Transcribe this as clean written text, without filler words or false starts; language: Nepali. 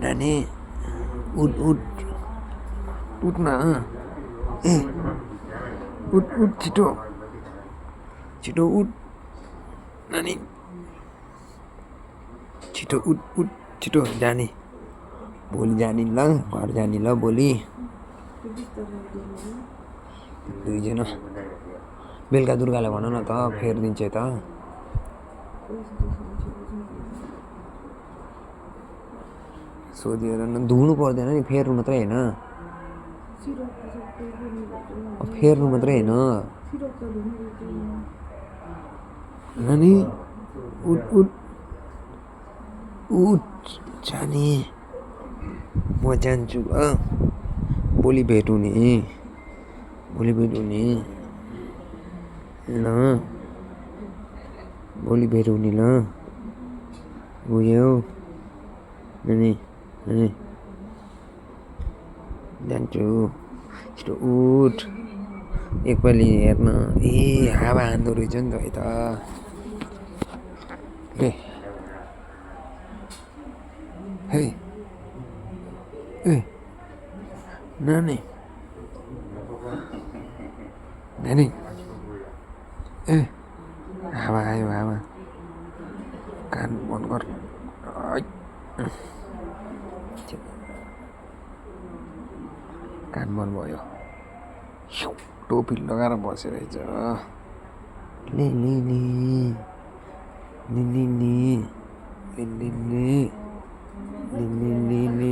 नानी उठ उठ उठ न ए उठ उठ छिटो छिटो उठ नानी छिटो उठ उठ छिटो जाने भोलि जाने ल घर जाने ल भोलि दुईजना बेलुका दुर्गालाई भन न त फेरिदिन्छ त सोधेर न धुनु पर्दैन नि फेर्नु मात्रै होइन फेर्नु मात्रै होइन नानी उठ उठ उठ जाने म जान्छु भोलि भेट हुने ल भोलि भेट हुने ल बुझ्यौ नानी नानी जान्छु छिटो उठ एकपालि हेर्न ए हावा हान्दो रहेछ नि त यता हे ए नानी नानी ए हावा आयो हावा कान बन्द गर कान बन्द भयो टोपी लगाएर बसिरहेछ ले ले ले ले ले ले ले ले ले ले ले ले